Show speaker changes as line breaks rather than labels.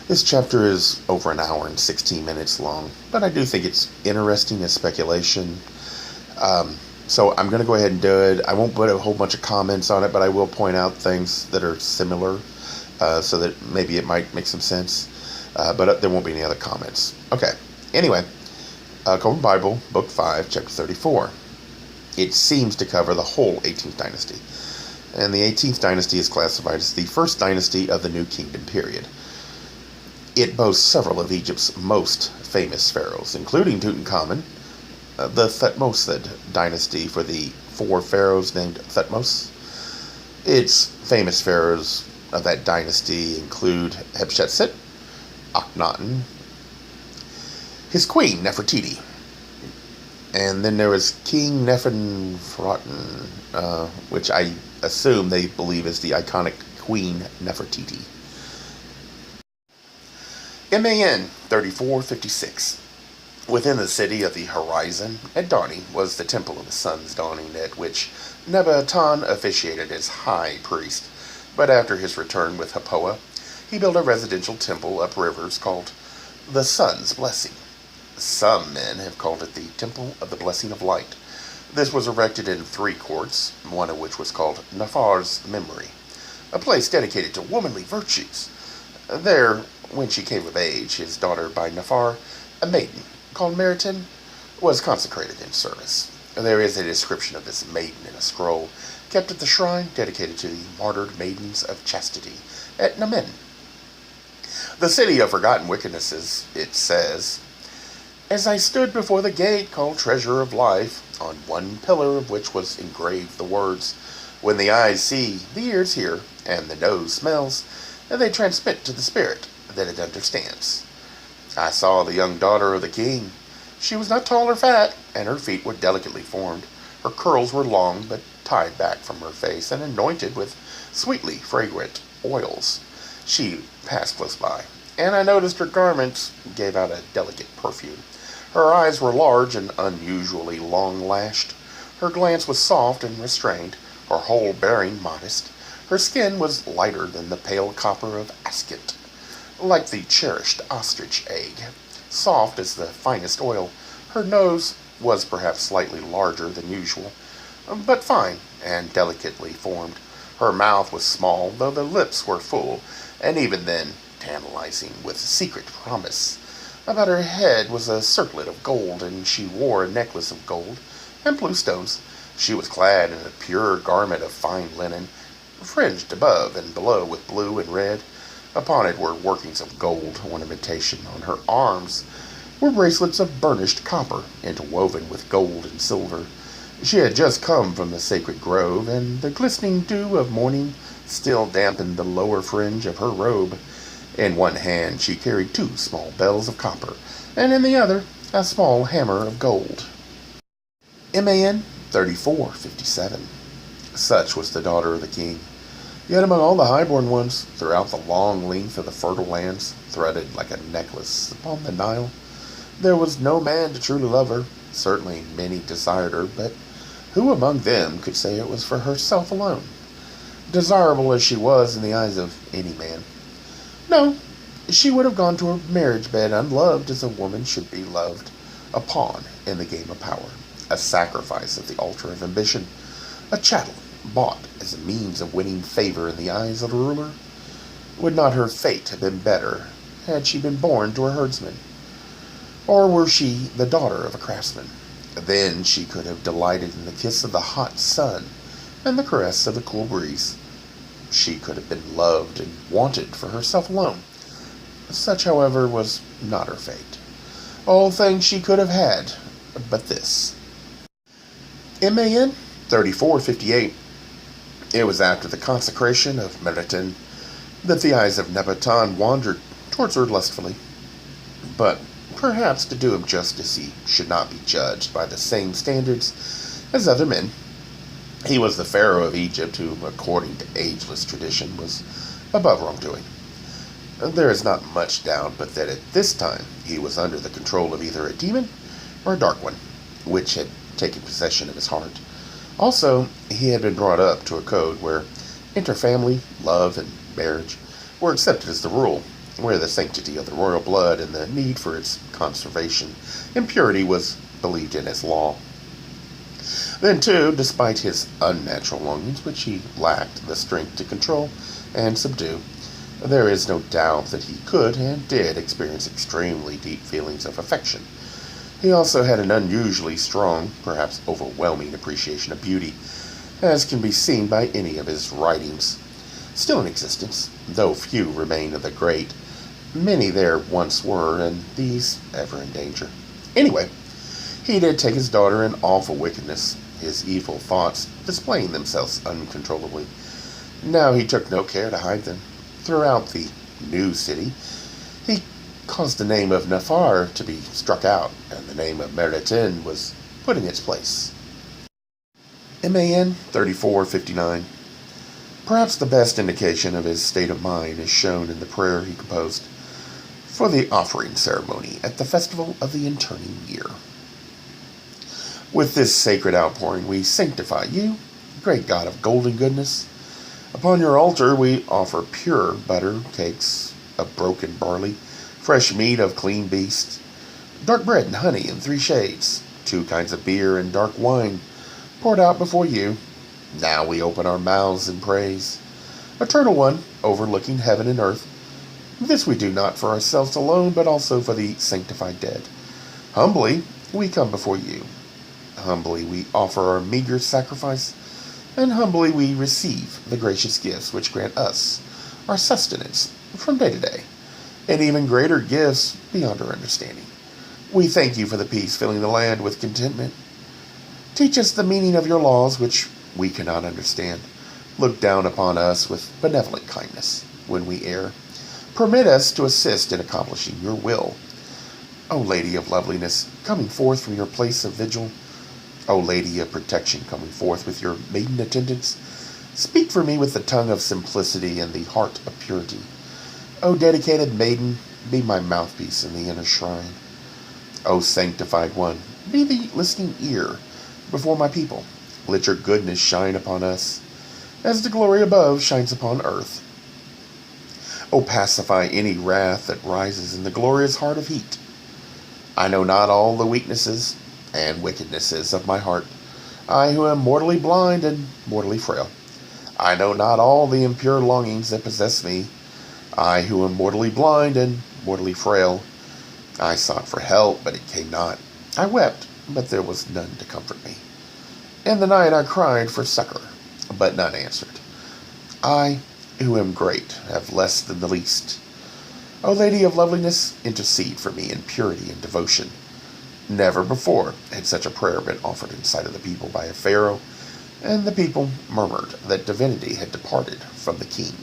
This chapter is over an hour and 16 minutes long, but I do think it's interesting as speculation. So I'm going to go ahead and do it. I won't put a whole bunch of comments on it, but I will point out things that are similar so that maybe it might make some sense. But there won't be any other comments. Okay. Anyway, Kolbrin Bible, Book 5, Chapter 34. It seems to cover the whole 18th dynasty. And the 18th dynasty is classified as the first dynasty of the New Kingdom period. It boasts several of Egypt's most famous pharaohs, including Tutankhamun, the Thutmose dynasty for the 4 pharaohs named Thutmose. Its famous pharaohs of that dynasty include Hatshepsut, Akhnaten, his queen Nefertiti, and then there was King Nefertiti, which I assume they believe is the iconic Queen Nefertiti. MAN 3456. Within the city of the horizon at dawning was the temple of the sun's dawning, at which Akhnaten officiated as high priest. But after his return with Hapoa, he built a residential temple uprivers called the Sun's Blessing. Some men have called it the Temple of the Blessing of Light. This was erected in 3 courts, one of which was called Nefer's Memory, a place dedicated to womanly virtues. There, when she came of age, his daughter by Nefer, a maiden called Meritin, was consecrated in service. There is a description of this maiden in a scroll kept at the shrine dedicated to the martyred maidens of chastity at Namen. The city of forgotten wickednesses, it says, as I stood before the gate called Treasure of Life, on one pillar of which was engraved the words, when the eyes see, the ears hear, and the nose smells, and they transmit to the spirit that it understands. I saw the young daughter of the king. She was not tall or fat, and her feet were delicately formed. Her curls were long, but tied back from her face, and anointed with sweetly fragrant oils. She passed close by, and I noticed her garments gave out a delicate perfume. Her eyes were large and unusually long-lashed. Her glance was soft and restrained, her whole bearing modest. Her skin was lighter than the pale copper of Asket, like the cherished ostrich egg, soft as the finest oil. Her nose was perhaps slightly larger than usual, but fine and delicately formed. Her mouth was small, though the lips were full, and even then tantalizing with secret promise. About her head was a circlet of gold, and she wore a necklace of gold and blue stones. She was clad in a pure garment of fine linen, fringed above and below with blue and red. Upon it were workings of gold ornamentation. On her arms were bracelets of burnished copper, interwoven with gold and silver. She had just come from the sacred grove, and the glistening dew of morning still dampened the lower fringe of her robe. In one hand she carried 2 small bells of copper, and in the other a small hammer of gold. MAN 3457. Such was the daughter of the king. Yet among all the highborn ones, throughout the long length of the fertile lands, threaded like a necklace upon the Nile, there was no man to truly love her. Certainly many desired her, but who among them could say it was for herself alone, desirable as she was in the eyes of any man? No, she would have gone to her marriage bed unloved as a woman should be loved, a pawn in the game of power, a sacrifice at the altar of ambition, a chattel bought as a means of winning favor in the eyes of a ruler. Would not her fate have been better had she been born to a herdsman? Or were she the daughter of a craftsman? Then she could have delighted in the kiss of the hot sun and the caress of the cool breeze. She could have been loved and wanted for herself alone. Such, however, was not her fate. All things she could have had, but this. MAN 3458. It was after the consecration of Meritin that the eyes of Akhnaten wandered towards her lustfully. But perhaps to do him justice, he should not be judged by the same standards as other men. He was the pharaoh of Egypt who, according to ageless tradition, was above wrongdoing. There is not much doubt but that at this time he was under the control of either a demon or a dark one, which had taken possession of his heart. Also, he had been brought up to a code where interfamily, love, and marriage were accepted as the rule. where the sanctity of the royal blood and the need for its conservation and purity was believed in as law. Then, too, despite his unnatural longings, which he lacked the strength to control and subdue, there is no doubt that he could and did experience extremely deep feelings of affection. He also had an unusually strong, perhaps overwhelming appreciation of beauty, as can be seen by any of his writings. Still in existence, though few remain of the great, many there once were, and these ever in danger. Anyway, he did take his daughter in awful wickedness, his evil thoughts displaying themselves uncontrollably. Now he took no care to hide them. Throughout the new city, he caused the name of Nafar to be struck out, and the name of Akhnaten was put in its place. MAN 3459. Perhaps the best indication of his state of mind is shown in the prayer he composed for the offering ceremony at the festival of the interning year. With this sacred outpouring we sanctify you, great God of golden goodness. Upon your altar we offer pure butter, cakes of broken barley, fresh meat of clean beasts, dark bread and honey in 3 shades, 2 kinds of beer and dark wine poured out before you. Now we open our mouths in praise. Eternal One, overlooking heaven and earth, this we do not for ourselves alone, but also for the sanctified dead. Humbly we come before you. Humbly we offer our meager sacrifice, and humbly we receive the gracious gifts which grant us our sustenance from day to day, and even greater gifts beyond our understanding. We thank you for the peace filling the land with contentment. Teach us the meaning of your laws which we cannot understand. Look down upon us with benevolent kindness when we err. Permit us to assist in accomplishing your will. O Lady of Loveliness, coming forth from your place of vigil, O Lady of Protection, coming forth with your maiden attendants, speak for me with the tongue of simplicity and the heart of purity. O dedicated maiden, be my mouthpiece in the inner shrine. O sanctified one, be the listening ear before my people. Let your goodness shine upon us, as the glory above shines upon earth. O pacify any wrath that rises in the glorious heart of heat. I know not all the weaknesses and wickednesses of my heart, I who am mortally blind and mortally frail. I know not all the impure longings that possess me, I who am mortally blind and mortally frail. I sought for help, but it came not. I wept, but there was none to comfort me. In the night I cried for succor, but none answered. I, who am great, have less than the least. O Lady of Loveliness, intercede for me in purity and devotion. Never before had such a prayer been offered in sight of the people by a pharaoh, and the people murmured that divinity had departed from the king.